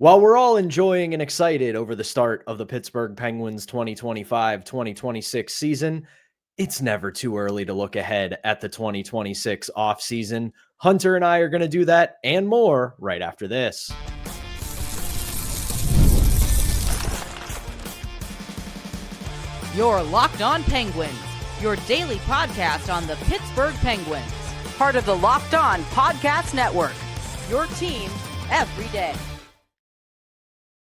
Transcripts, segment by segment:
While we're all enjoying and excited over the start of the Pittsburgh Penguins 2025-2026 season, it's never too early to look ahead at the 2026 offseason. Hunter and I are going to do that and more right after this. You're Locked On Penguins, your daily podcast on the Pittsburgh Penguins. Part of the Locked On Podcast Network, your team every day.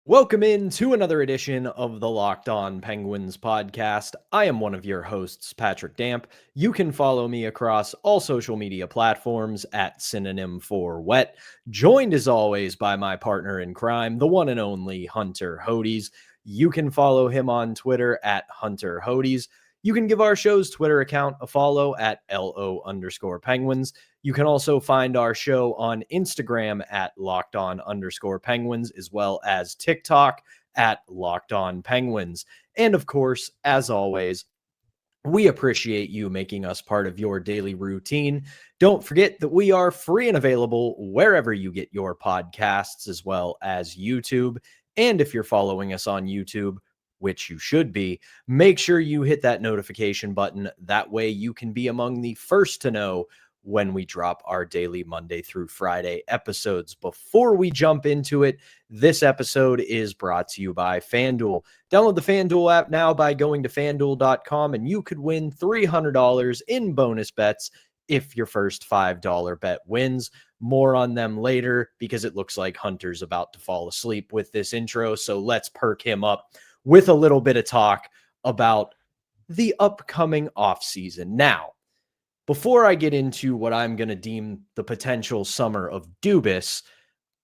Welcome in to another edition of the Locked On Penguins podcast. I am one of your hosts, Patrick Damp. You can follow me across all social media platforms at synonym for wet. Joined as always by my partner in crime, the one and only Hunter Hodes. You can follow him on Twitter at Hunter Hodes. You can give our show's Twitter account a follow at LO_Penguins. You can also find our show on Instagram at LockedOn_Penguins, as well as TikTok at LockedOnPenguins. And of course, as always, we appreciate you making us part of your daily routine. Don't forget that we are free and available wherever you get your podcasts, as well as YouTube. And if you're following us on YouTube, which you should be, make sure you hit that notification button. That way you can be among the first to know when we drop our daily Monday through Friday episodes. Before we jump into it, this episode is brought to you by FanDuel. Download the FanDuel app now by going to FanDuel.com, and you could win $300 in bonus bets if your first $5 bet wins. More on them later, because it looks like Hunter's about to fall asleep with this intro, so let's perk him up with a little bit of talk about the upcoming offseason. Now, before I get into what I'm going to deem the potential summer of Dubas,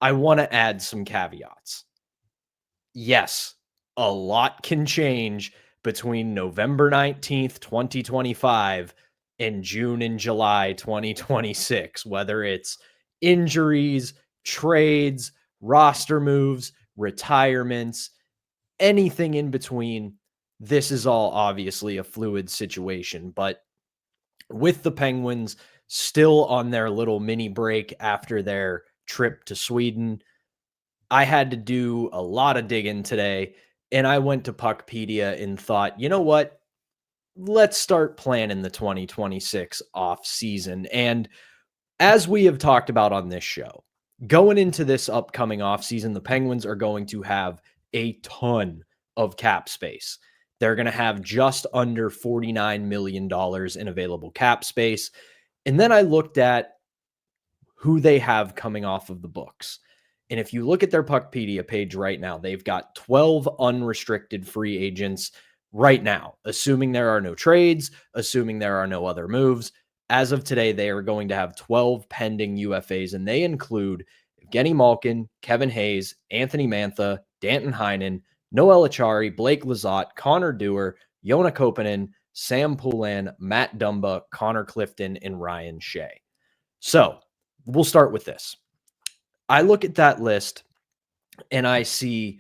I want to add some caveats. Yes, a lot can change between November 19th, 2025 and June and July 2026, whether it's injuries, trades, roster moves, retirements, anything in between. This is all obviously a fluid situation, but with the Penguins still on their little mini break after their trip to Sweden, I had to do a lot of digging today, and I went to Puckpedia and thought, you know what? Let's start planning the 2026 off season. And as we have talked about on this show, going into this upcoming off season, the Penguins are going to have a ton of cap space. They're going to have just under $49 million in available cap space. And then I looked at who they have coming off of the books. And if you look at their Puckpedia page right now, they've got 12 unrestricted free agents right now, assuming there are no trades, assuming there are no other moves. As of today, they are going to have 12 pending UFAs, and they include Evgeny Malkin, Kevin Hayes, Anthony Mantha, Danton Heinen, Noel Acciari, Blake Lizotte, Connor Dewar, Joona Koppanen, Sam Poulin, Matt Dumba, Connor Clifton, and Ryan Shea. So we'll start with this. I look at that list and I see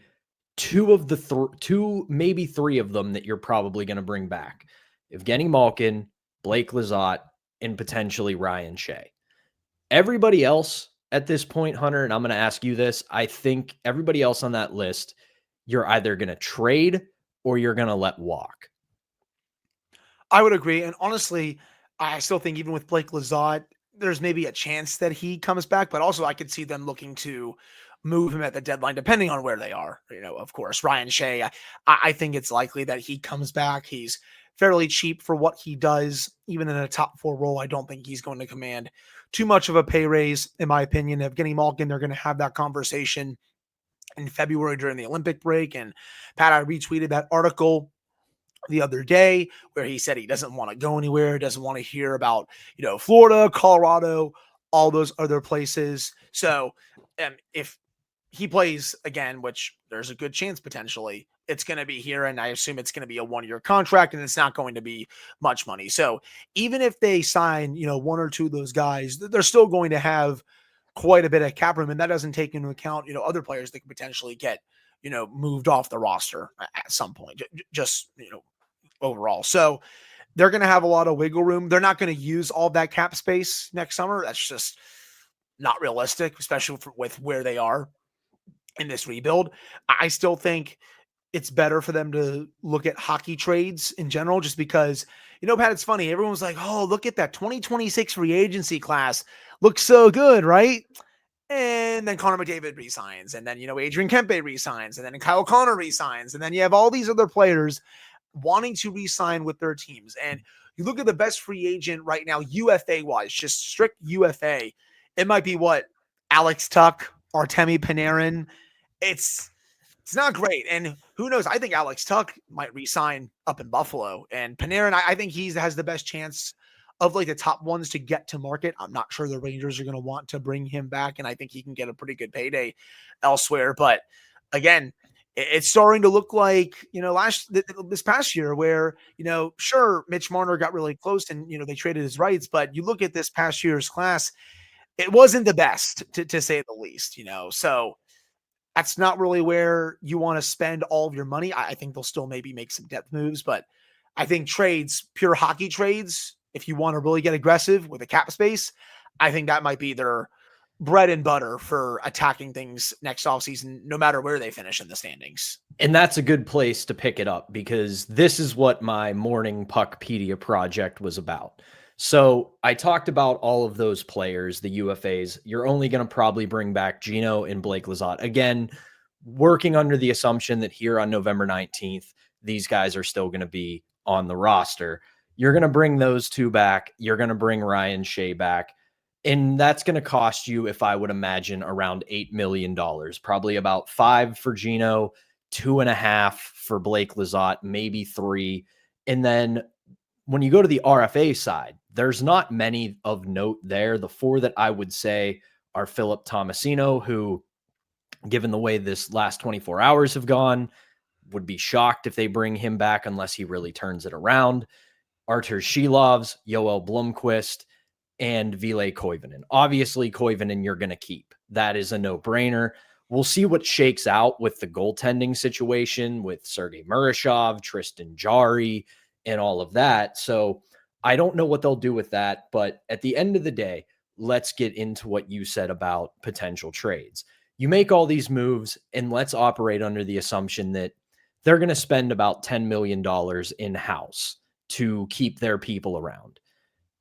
maybe three of them that you're probably going to bring back. Evgeny Malkin, Blake Lizotte, and potentially Ryan Shea. Everybody else at this point, Hunter, and I'm going to ask you this, I think everybody else on that list, you're either going to trade or you're going to let walk. I would agree. And honestly, I still think even with Blake Lizotte, there's maybe a chance that he comes back, but also I could see them looking to move him at the deadline, depending on where they are. Of course, Ryan Shea, I think it's likely that he comes back. He's fairly cheap for what he does, even in a top four role. I don't think he's going to command too much of a pay raise, in my opinion. Evgeny Malkin, they're going to have that conversation in February during the Olympic break. And Pat, I retweeted that article the other day where he said he doesn't want to go anywhere, doesn't want to hear about, Florida, Colorado, all those other places. So if he plays again, which there's a good chance potentially, it's going to be here. And I assume it's going to be a 1-year contract and it's not going to be much money. So even if they sign, one or two of those guys, they're still going to have quite a bit of cap room. And that doesn't take into account, other players that could potentially get, moved off the roster at some point, just, overall. So they're going to have a lot of wiggle room. They're not going to use all that cap space next summer. That's just not realistic, especially with where they are in this rebuild. I still think it's better for them to look at hockey trades in general, just because, Pat, it's funny. Everyone's like, oh, look at that 2026 free agency class. Looks so good, right? And then Connor McDavid resigns. And then, Adrian Kempe resigns. And then Kyle Connor resigns. And then you have all these other players wanting to resign with their teams. And you look at the best free agent right now, UFA wise, just strict UFA. It might be what? Alex Tuck, Artemi Panarin. It's not great. And who knows? I think Alex Tuck might resign up in Buffalo. And Panarin, I think he has the best chance of like the top ones to get to market. I'm not sure the Rangers are going to want to bring him back. And I think he can get a pretty good payday elsewhere. But again, it's starting to look like, this past year where, sure, Mitch Marner got really close and, they traded his rights. But you look at this past year's class, it wasn't the best to say the least, So that's not really where you want to spend all of your money. I think they'll still maybe make some depth moves, but I think trades, pure hockey trades, if you want to really get aggressive with a cap space, I think that might be their bread and butter for attacking things next offseason, no matter where they finish in the standings. And that's a good place to pick it up, because this is what my morning Puckpedia project was about. So I talked about all of those players, the UFAs. You're only going to probably bring back Gino and Blake Lizotte. Again, working under the assumption that here on November 19th, these guys are still going to be on the roster. You're going to bring those two back. You're going to bring Ryan Shea back. And that's going to cost you, if I would imagine, around $8 million. Probably about $5 million for Gino, $2.5 million for Blake Lizotte, maybe $3 million. And then when you go to the RFA side, there's not many of note there. The four that I would say are Philip Tomasino, who, given the way this last 24 hours have gone, would be shocked if they bring him back unless he really turns it around. Artur Shilovs, Yoel Blomqvist, and Ville Koivunen. Obviously, Koivunen you're going to keep. That is a no-brainer. We'll see what shakes out with the goaltending situation with Sergei Murashov, Tristan Jarry, and all of that. So I don't know what they'll do with that, but at the end of the day, let's get into what you said about potential trades. You make all these moves, and let's operate under the assumption that they're going to spend about $10 million in-house to keep their people around.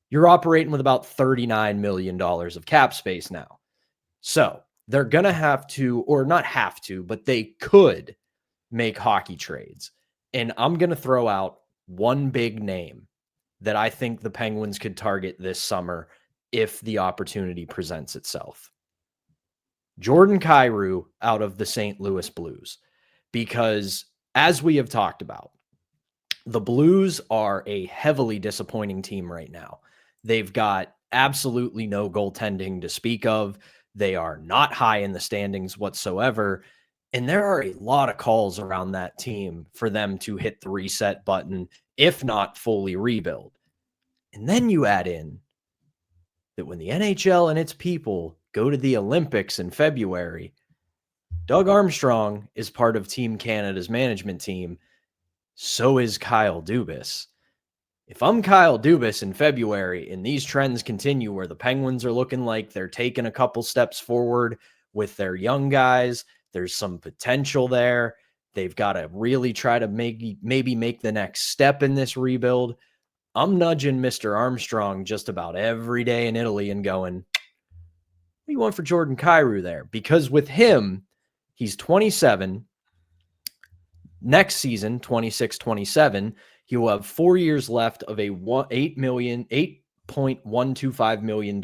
You're operating with about $39 million of cap space now. So they're going to have to, or not have to, but they could make hockey trades. And I'm going to throw out one big name that I think the Penguins could target this summer if the opportunity presents itself. Jordan Kyrou out of the St. Louis Blues. Because as we have talked about, the Blues are a heavily disappointing team right now. They've got absolutely no goaltending to speak of. They are not high in the standings whatsoever. And there are a lot of calls around that team for them to hit the reset button, if not fully rebuild. And then you add in that when the NHL and its people go to the Olympics in February, Doug Armstrong is part of Team Canada's management team. So is Kyle Dubas. If I'm Kyle Dubas in February and these trends continue where the Penguins are looking like they're taking a couple steps forward with their young guys, there's some potential there. They've got to really try to maybe make the next step in this rebuild. I'm nudging Mr. Armstrong just about every day in Italy and going, what do you want for Jordan Kyrou there? Because with him, he's 27. Next season, 26-27, he will have 4 years left of a $8.125 million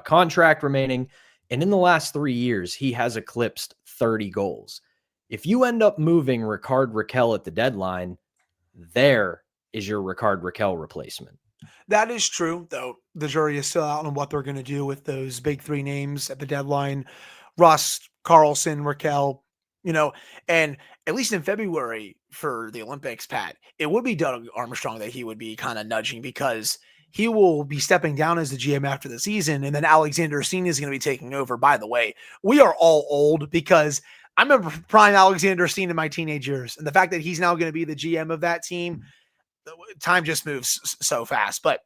contract remaining. And in the last 3 years, he has eclipsed 30 goals. If you end up moving Ricard Raquel at the deadline, there is your Ricard Raquel replacement. That is true, though. The jury is still out on what they're going to do with those big three names at the deadline. Rust, Carlson, Raquel, and at least in February for the Olympics, Pat, it would be Doug Armstrong that he would be kind of nudging, because he will be stepping down as the GM after the season, and then Alexander Steen is going to be taking over. By the way, we are all old, because I remember prime Alexander Steen in my teenage years, and the fact that he's now going to be the GM of that team, time just moves so fast. But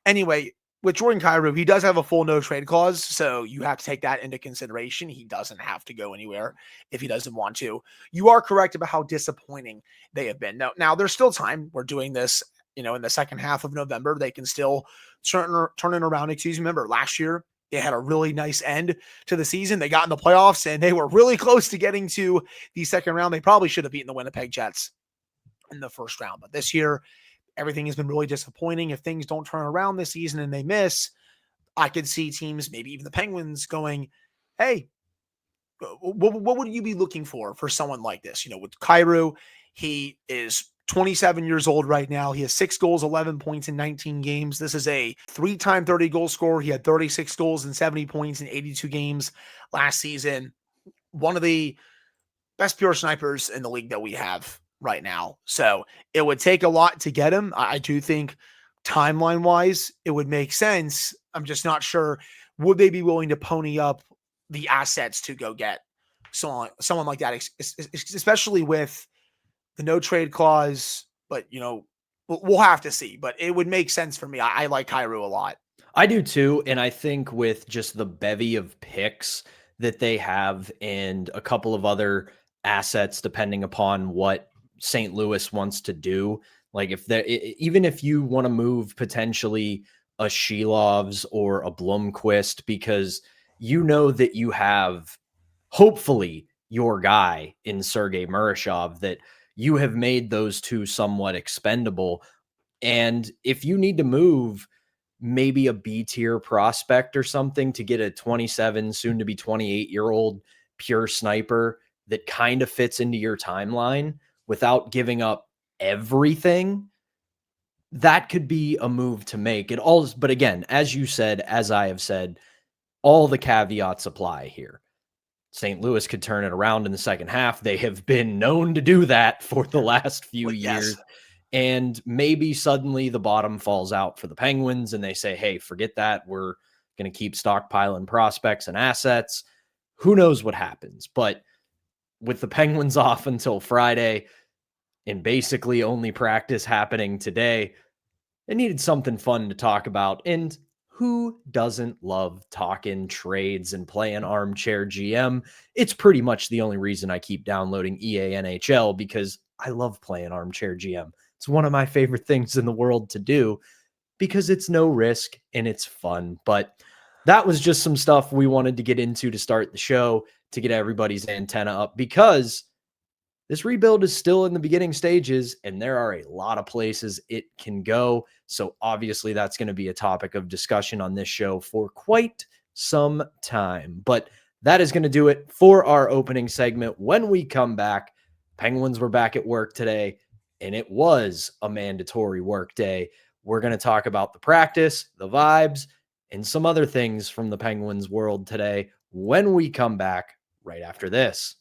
anyway, with Jordan Kyrou, he does have a full no trade clause, so you have to take that into consideration. He doesn't have to go anywhere if he doesn't want to. You are correct about how disappointing they have been. Now there's still time. We're doing this, in the second half of November. They can still turn it around. Excuse me. Remember, last year they had a really nice end to the season. They got in the playoffs, and they were really close to getting to the second round. They probably should have beaten the Winnipeg Jets in the first round, but this year, everything has been really disappointing. If things don't turn around this season and they miss, I could see teams, maybe even the Penguins, going, hey, what would you be looking for someone like this? With Kyrou, he is 27 years old right now. He has 6 goals, 11 points in 19 games. This is a 3-time 30-goal scorer. He had 36 goals and 70 points in 82 games last season. One of the best pure snipers in the league that we have right now. So it would take a lot to get him. I do think timeline wise, it would make sense. I'm just not sure. Would they be willing to pony up the assets to go get someone like that, especially with the no trade clause? But, we'll have to see. But it would make sense for me. I like Kyrou a lot. I do too. And I think with just the bevy of picks that they have and a couple of other assets, depending upon what St. Louis wants to do. Like even if you want to move potentially a Shilovs or a Blomqvist, because that you have hopefully your guy in Sergei Murashov, that you have made those two somewhat expendable. And if you need to move maybe a B tier prospect or something to get a 27, soon to be 28-year-old pure sniper that kind of fits into your timeline without giving up everything, that could be a move to make. But again, as you said, as I have said, all the caveats apply here. St. Louis could turn it around in the second half. They have been known to do that for the last few years. And maybe suddenly the bottom falls out for the Penguins and they say, hey, forget that. We're going to keep stockpiling prospects and assets. Who knows what happens? But with the Penguins off until Friday and basically only practice happening today, they needed something fun to talk about. And who doesn't love talking trades and playing armchair GM? It's pretty much the only reason I keep downloading EA NHL, because I love playing armchair GM. It's one of my favorite things in the world to do because it's no risk and it's fun. But that was just some stuff we wanted to get into to start the show, to get everybody's antenna up, because this rebuild is still in the beginning stages and there are a lot of places it can go. So obviously that's going to be a topic of discussion on this show for quite some time. But that is going to do it for our opening segment. When we come back, Penguins were back at work today, and it was a mandatory work day. We're going to talk about the practice, the vibes, and some other things from the Penguins world today when we come back right after this.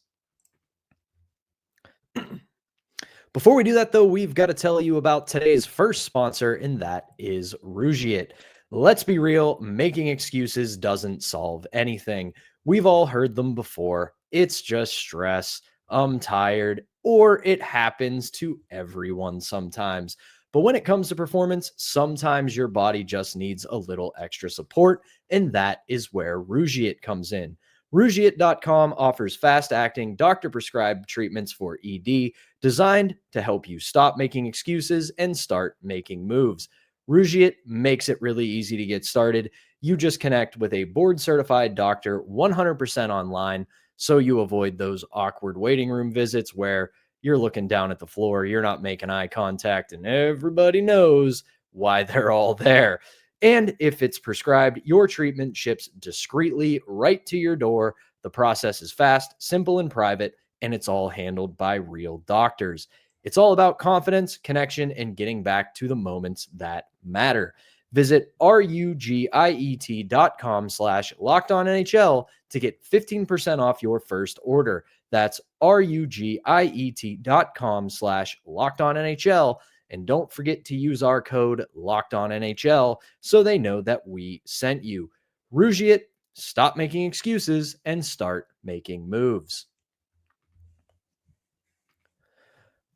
Before we do that, though, we've got to tell you about today's first sponsor, and that is Rougiet. Let's be real, making excuses doesn't solve anything. We've all heard them before. It's just stress. I'm tired, or it happens to everyone sometimes. But when it comes to performance, sometimes your body just needs a little extra support, and that is where Rougiet comes in. Rougiet.com offers fast-acting, doctor-prescribed treatments for ED designed to help you stop making excuses and start making moves. Rougiet makes it really easy to get started. You just connect with a board-certified doctor 100% online, so you avoid those awkward waiting room visits where you're looking down at the floor, you're not making eye contact, and everybody knows why they're all there. And if it's prescribed, your treatment ships discreetly right to your door. The process is fast, simple, and private, and it's all handled by real doctors. It's all about confidence, connection, and getting back to the moments that matter. Visit rugiet.com/LockedOnNHL to get 15% off your first order. That's rugiet.com/LockedOnNHL. And don't forget to use our code LockedOnNHL so they know that we sent you. Rougiet, stop making excuses and start making moves.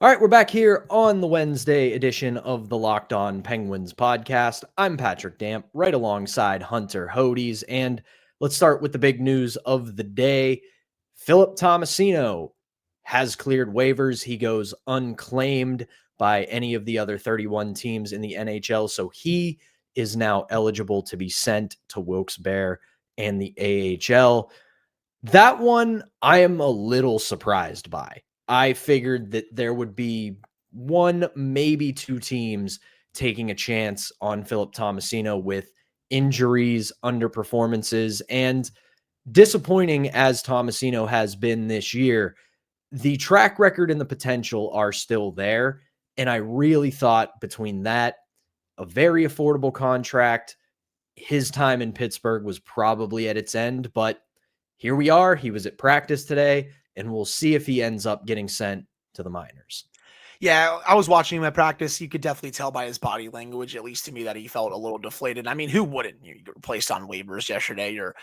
All right, we're back here on the Wednesday edition of the Locked On Penguins podcast. I'm Patrick Damp, right alongside Hunter Hodes, and let's start with the big news of the day. Philip Tomasino has cleared waivers. He goes unclaimed by any of the other 31 teams in the NHL, so he is now eligible to be sent to Wilkes-Barre and the AHL. That one I am a little surprised by. I figured that there would be one, maybe two teams taking a chance on Philip Tomasino with injuries, underperformances, and disappointing as Tomasino has been this year. The track record and the potential are still there. And I really thought between that, a very affordable contract, his time in Pittsburgh was probably at its end, but here we are. He was at practice today, and we'll see if he ends up getting sent to the minors. Yeah, I was watching him at practice. You could definitely tell by his body language, at least to me, that he felt a little deflated. I mean, who wouldn't? You were placed on waivers yesterday. You're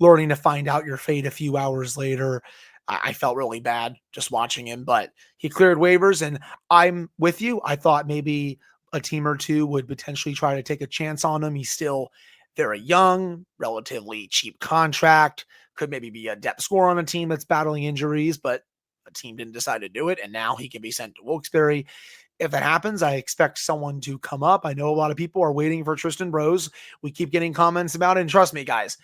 learning to find out your fate a few hours later. I felt really bad just watching him, but he cleared waivers, and I'm with you. I thought maybe a team or two would potentially try to take a chance on him. He's still very young, relatively cheap contract, could maybe be a depth scorer on a team that's battling injuries, but a team didn't decide to do it, and now he can be sent to Wilkes-Barre. If that happens, I expect someone to come up. I know a lot of people are waiting for Tristan Brose. We keep getting comments about it, and trust me, guys,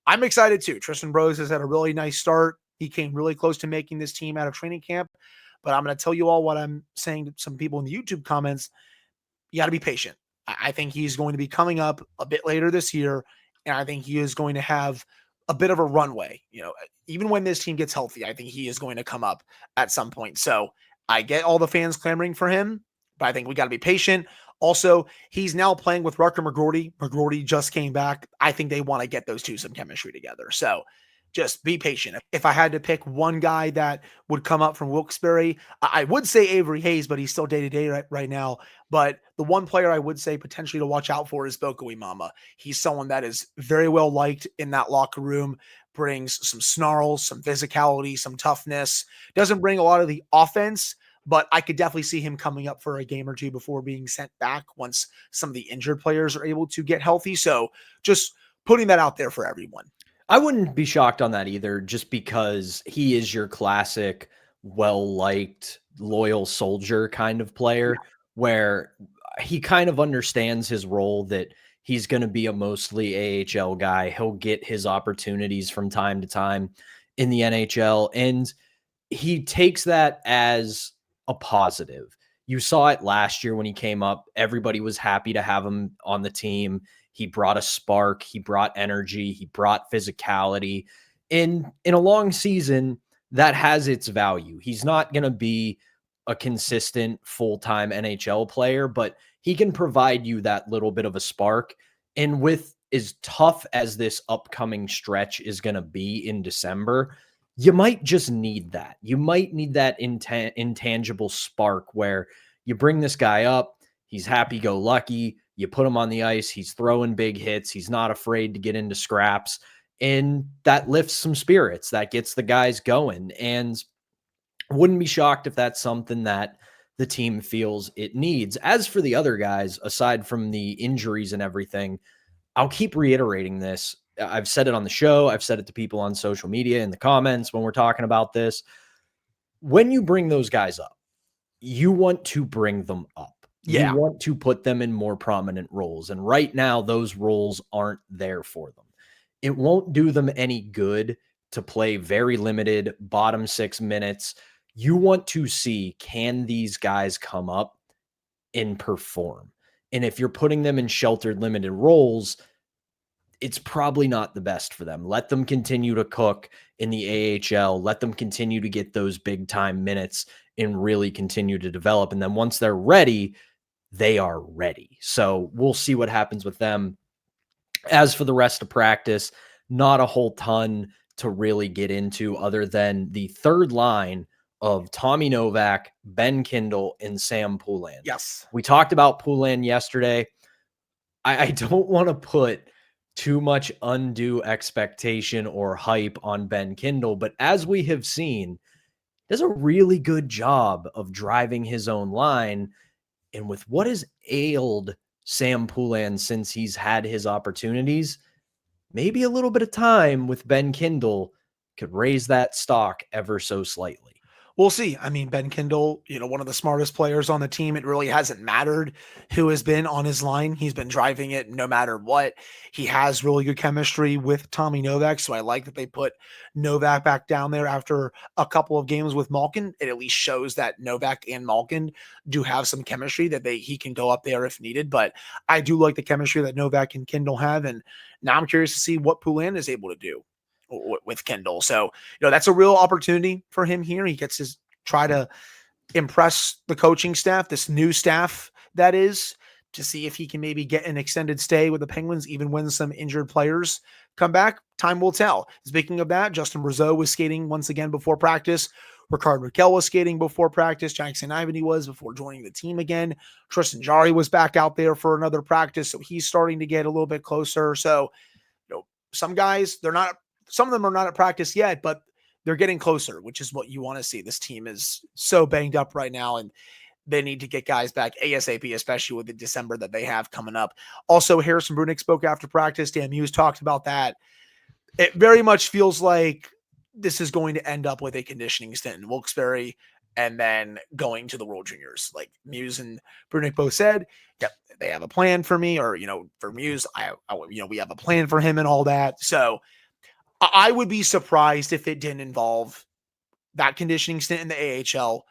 I'm excited too. Tristan Brose has had a really nice start. He came really close to making this team out of training camp, but I'm going to tell you all what I'm saying to some people in the YouTube comments. You got to be patient. I think he's going to be coming up a bit later this year, and I think he is going to have a bit of a runway. Even when this team gets healthy, I think he is going to come up at some point. So I get all the fans clamoring for him, but I think we got to be patient. Also, he's now playing with Rucker McGroarty. McGroarty just came back. I think they want to get those two some chemistry together. So just be patient. If I had to pick one guy that would come up from Wilkes-Barre, I would say Avery Hayes, but he's still day-to-day right now. But the one player I would say potentially to watch out for is Boko Imama. He's someone that is very well liked in that locker room, brings some snarls, some physicality, some toughness. Doesn't bring a lot of the offense, but I could definitely see him coming up for a game or two before being sent back once some of the injured players are able to get healthy. So just putting that out there for everyone. I wouldn't be shocked on that either, just because he is your classic, well-liked, loyal soldier kind of player, where he kind of understands his role, that he's going to be a mostly AHL guy. He'll get his opportunities from time to time in the NHL, and he takes that as a positive. You saw it last year when he came up. Everybody was happy to have him on the team. He brought a spark, he brought energy, he brought physicality. In a long season, that has its value. He's not going to be a consistent full-time NHL player, but he can provide you that little bit of a spark. And with as tough as this upcoming stretch is going to be in December, you might just need that. You might need that intangible spark where you bring this guy up, he's happy-go-lucky, you put him on the ice, he's throwing big hits, he's not afraid to get into scraps, and that lifts some spirits, that gets the guys going. And wouldn't be shocked if that's something that the team feels it needs. As for the other guys, aside from the injuries and everything, I'll keep reiterating this. I've said it on the show, I've said it to people on social media, in the comments when we're talking about this. When you bring those guys up, you want to bring them up. Yeah. You want to put them in more prominent roles. And right now, those roles aren't there for them. It won't do them any good to play very limited bottom 6 minutes. You want to see, can these guys come up and perform? And if you're putting them in sheltered, limited roles, it's probably not the best for them. Let them continue to cook in the AHL. Let them continue to get those big time minutes and really continue to develop. And then once they're ready, they are ready. So we'll see what happens with them. As for the rest of practice, not a whole ton to really get into other than the third line of Tommy Novak, Ben Kindle, and Sam Poulin. Yes. We talked about Poulin yesterday. I don't want to put too much undue expectation or hype on Ben Kindle, but as we have seen, does a really good job of driving his own line. And with what has ailed Sam Poulin since he's had his opportunities, maybe a little bit of time with Ben Kindle could raise that stock ever so slightly. We'll see. I mean, Ben Kindle, one of the smartest players on the team. It really hasn't mattered who has been on his line. He's been driving it no matter what. He has really good chemistry with Tommy Novak. So I like that they put Novak back down there after a couple of games with Malkin. It at least shows that Novak and Malkin do have some chemistry that he can go up there if needed. But I do like the chemistry that Novak and Kindle have. And now I'm curious to see what Poulin is able to do with Kindle. So, that's a real opportunity for him here. He gets to try to impress the coaching staff, this new staff that is, to see if he can maybe get an extended stay with the Penguins, even when some injured players come back. Time will tell. Speaking of that, Justin Brazeau was skating once again before practice. Rickard Rakell was skating before practice. Jackson Ivany was before joining the team again. Tristan Jarry was back out there for another practice. So he's starting to get a little bit closer. So, some guys, some of them are not at practice yet, but they're getting closer, which is what you want to see. This team is so banged up right now, and they need to get guys back ASAP, especially with the December that they have coming up. Also, Harrison Brunick spoke after practice. Dan Muse talked about that. It very much feels like this is going to end up with a conditioning stint in Wilkes-Barre and then going to the World Juniors. Like Muse and Brunick both said, yep, they have a plan for me, or, for Muse, we have a plan for him and all that. So I would be surprised if it didn't involve that conditioning stint in the AHL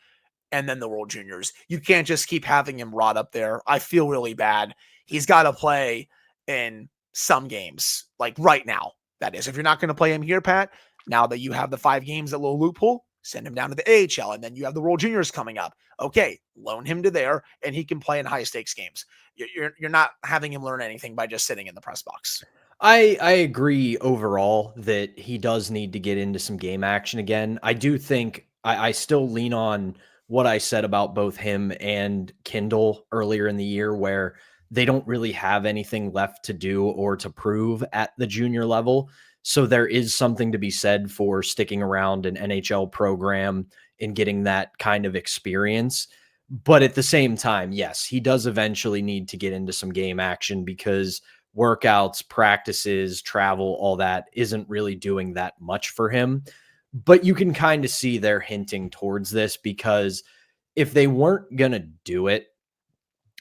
and then the World Juniors. You can't just keep having him rot up there. I feel really bad. He's got to play in some games, like right now. That is, if you're not going to play him here, Pat, now that you have the 5 games, that little loophole, send him down to the AHL, and then you have the World Juniors coming up. Okay, loan him to there, and he can play in high-stakes games. You're not having him learn anything by just sitting in the press box. I agree overall that he does need to get into some game action again. I do think I still lean on what I said about both him and Kindle earlier in the year, where they don't really have anything left to do or to prove at the junior level. So there is something to be said for sticking around an NHL program and getting that kind of experience. But at the same time, yes, he does eventually need to get into some game action, because workouts, practices, travel, all that isn't really doing that much for him. But you can kind of see they're hinting towards this, because if they weren't going to do it,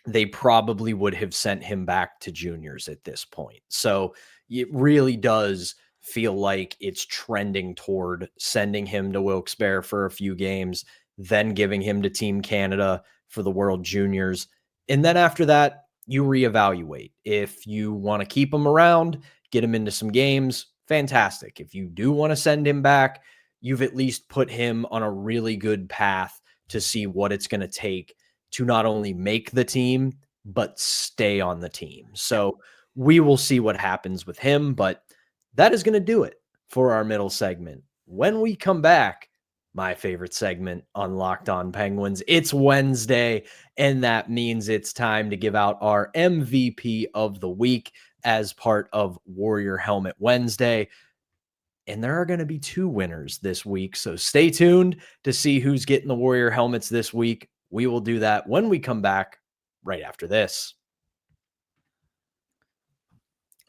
they probably would have sent him back to juniors at this point. So it really does feel like it's trending toward sending him to Wilkes-Barre for a few games, then giving him to Team Canada for the World Juniors. And then after that, you reevaluate. If you want to keep him around, get him into some games, fantastic. If you do want to send him back, you've at least put him on a really good path to see what it's going to take to not only make the team, but stay on the team. So we will see what happens with him, but that is going to do it for our middle segment. When we come back, my favorite segment on Locked On Penguins, it's Wednesday, and that means it's time to give out our MVP of the week as part of Warrior Helmet Wednesday. And there are going to be 2 winners this week, so stay tuned to see who's getting the Warrior helmets this week. We will do that when we come back right after this.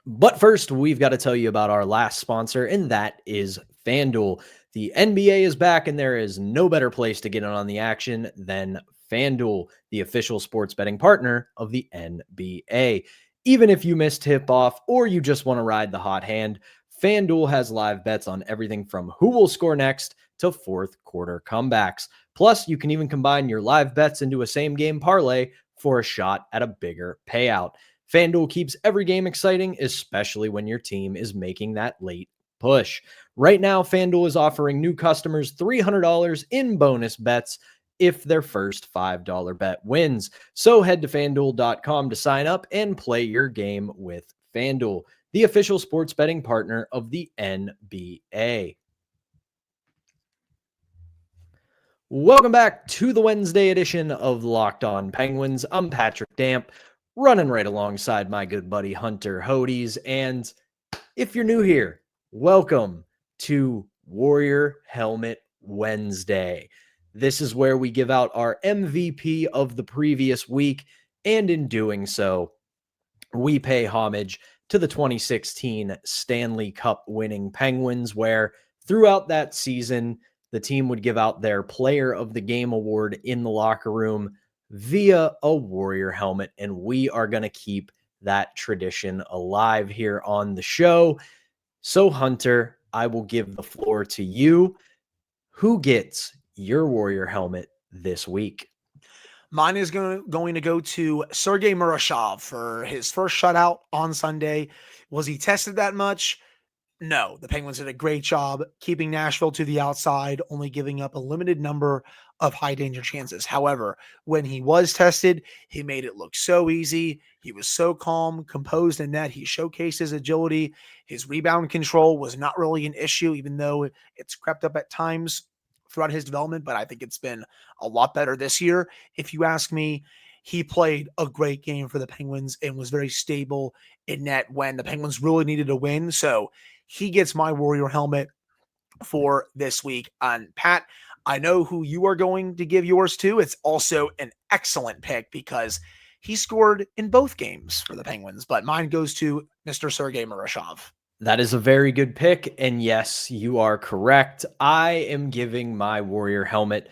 But first, we've got to tell you about our last sponsor, and that is FanDuel. The NBA is back, and there is no better place to get in on the action than FanDuel, the official sports betting partner of the NBA. Even if you missed tip-off or you just want to ride the hot hand, FanDuel has live bets on everything from who will score next to fourth quarter comebacks. Plus, you can even combine your live bets into a same-game parlay for a shot at a bigger payout. FanDuel keeps every game exciting, especially when your team is making that late push. Right now, FanDuel is offering new customers $300 in bonus bets if their first $5 bet wins. So head to FanDuel.com to sign up and play your game with FanDuel, the official sports betting partner of the NBA. Welcome back to the Wednesday edition of Locked On Penguins. I'm Patrick Damp, running right alongside my good buddy Hunter Hodes. And if you're new here, welcome to Warrior Helmet Wednesday. This is where we give out our MVP of the previous week, and in doing so, we pay homage to the 2016 Stanley Cup winning Penguins, where throughout that season, the team would give out their Player of the Game award in the locker room via a Warrior helmet, and we are going to keep that tradition alive here on the show. So, Hunter, I will give the floor to you. Who gets your Warrior helmet this week? Mine is going to go to Sergei Murashov for his first shutout on Sunday. Was he tested that much? No. The Penguins did a great job keeping Nashville to the outside, only giving up a limited number of high danger chances. However, when he was tested, he made it look so easy. He was so calm, composed in net. He showcased his agility. His rebound control was not really an issue, even though it's crept up at times throughout his development, but I think it's been a lot better this year. If you ask me, he played a great game for the Penguins and was very stable in net when the Penguins really needed a win. So he gets my Warrior helmet for this week. And Pat, I know who you are going to give yours to. It's also an excellent pick because he scored in both games for the Penguins, but mine goes to Mr. Sergei Murashov. That is a very good pick. And yes, you are correct. I am giving my Warrior helmet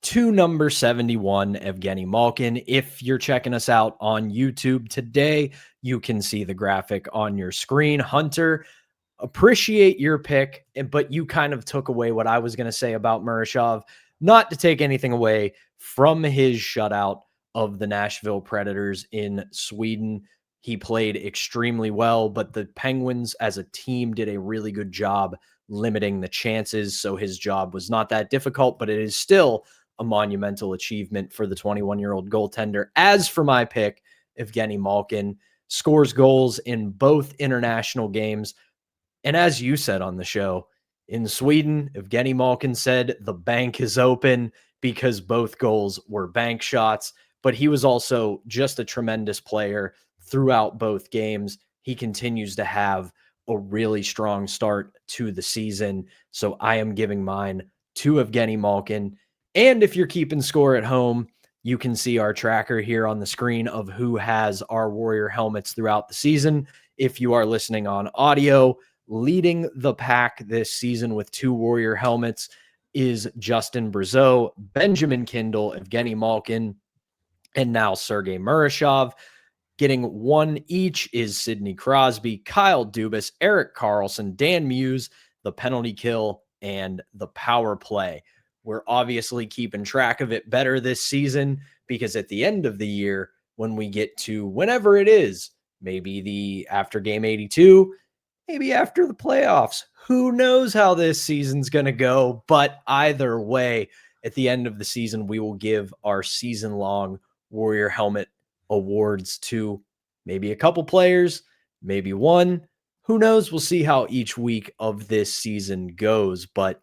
to number 71, Evgeny Malkin. If you're checking us out on YouTube today, you can see the graphic on your screen. Hunter, appreciate your pick, but you kind of took away what I was going to say about Murashov. Not to take anything away from his shutout of the Nashville Predators in Sweden. He played extremely well, but the Penguins as a team did a really good job limiting the chances. So his job was not that difficult, but it is still a monumental achievement for the 21-year-old goaltender. As for my pick, Evgeny Malkin scores goals in both international games. And as you said on the show, in Sweden, Evgeny Malkin said the bank is open because both goals were bank shots, but he was also just a tremendous player throughout both games. He continues to have a really strong start to the season. So I am giving mine to Evgeny Malkin. And if you're keeping score at home, you can see our tracker here on the screen of who has our Warrior helmets throughout the season. If you are listening on audio, leading the pack this season with 2 Warrior helmets is Justin Brazeau, Benjamin Kindle, Evgeny Malkin, and now Sergei Murashov. Getting 1 each is Sidney Crosby, Kyle Dubas, Erik Karlsson, Dan Muse, the penalty kill, and the power play. We're obviously keeping track of it better this season because at the end of the year, when we get to whenever it is, maybe after game 82, maybe after the playoffs, who knows how this season's going to go. But either way, at the end of the season, we will give our season-long Warrior helmet awards to maybe a couple players, maybe 1. Who knows? We'll see how each week of this season goes. But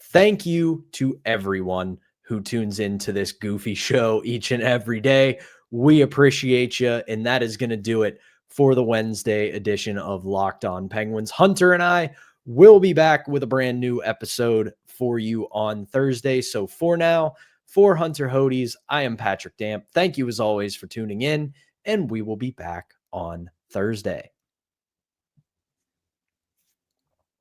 thank you to everyone who tunes into this goofy show each and every day. We appreciate you, and that is going to do it for the Wednesday edition of Locked On Penguins. Hunter and I will be back with a brand new episode for you on Thursday. So for now, for Hunter Hodes, I am Patrick Damp. Thank you as always for tuning in, and we will be back on Thursday.